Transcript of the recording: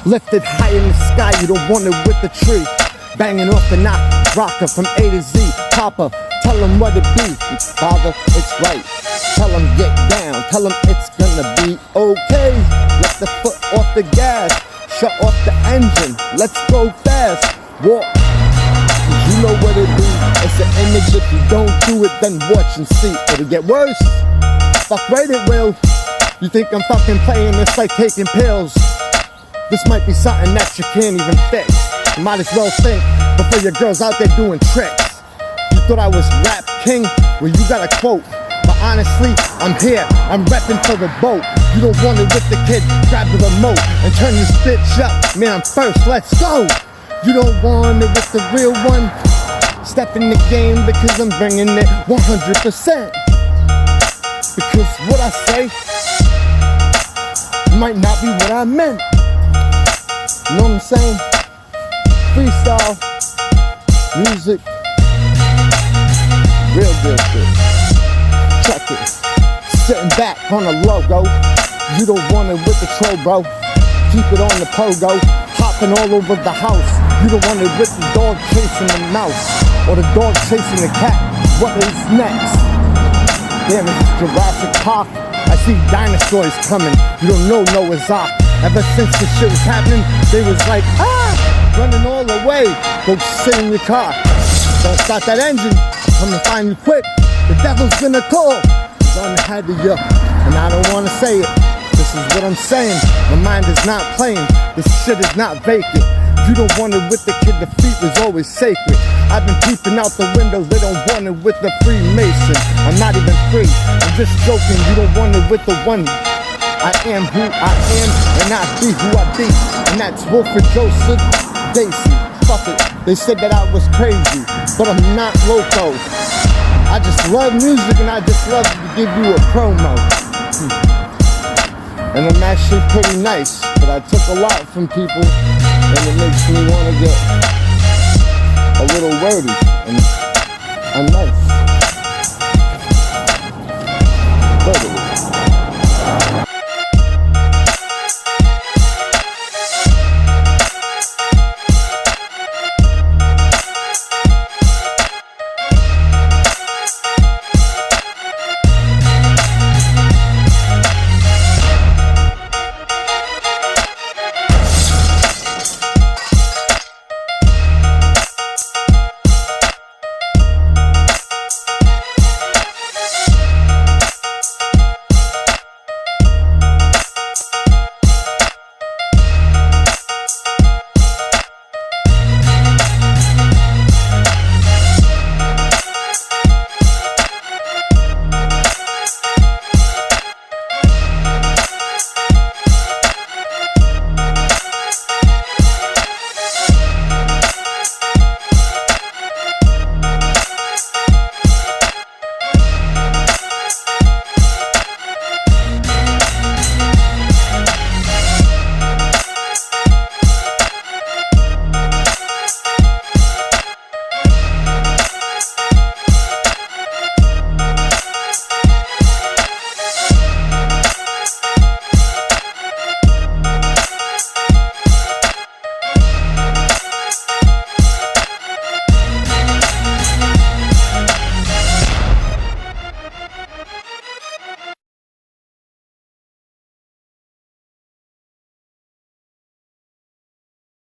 Lifted high in the sky, you don't want it with the tree. Banging off the knock, rocker from A to Z. Papa, tell him what it be. Father, it's right. Tell him get down, tell him it's gonna be okay. Lift the foot off the gas, shut off the engine, let's go fast. Walk, you know what it be. It's an image, if you don't do it, then watch and see. It'll get worse, fuck right it will. You think I'm fucking playing, it's like taking pills. This might be something that you can't even fix. You might as well think before your girl's out there doing tricks. You thought I was rap king? Well, you got a quote. But honestly, I'm here, I'm repping for the boat. You don't want it with the kid, grab the remote and turn this bitch up. Man, I'm first, let's go. You don't want it with the real one. Step in the game because I'm bringing it 100%. Because what I say might not be what I meant. You know what I'm saying? Freestyle, music, real good shit. Check it. Sitting back on a logo. You don't want it with the troll, bro. Keep it on the pogo. Hopping all over the house. You don't want it with the dog chasing the mouse. Or the dog chasing the cat. What is next? Damn, it's Jurassic Park. I see dinosaurs coming. You don't know Noah's Ark. Ever since this shit was happening, they was like, running all the way. Go sit in your car. Don't start that engine. Come and find you quick. The devil's gonna call. It's on the head of you. And I don't wanna say it. This is what I'm saying. My mind is not playing. This shit is not vacant. You don't want it with the kid, the feet was always sacred. I've been peeping out the windows, they don't want it with the Freemason. I'm not even free, I'm just joking, you don't want it with the one. I am who I am, and I be who I be. And that's Wilfred Joseph Daisy. Fuck it, they said that I was crazy, but I'm not loco. I just love music and I just love to give you a promo. And I'm actually pretty nice, but I took a lot from people, and it makes me want to get a little wordy, and I'm nice.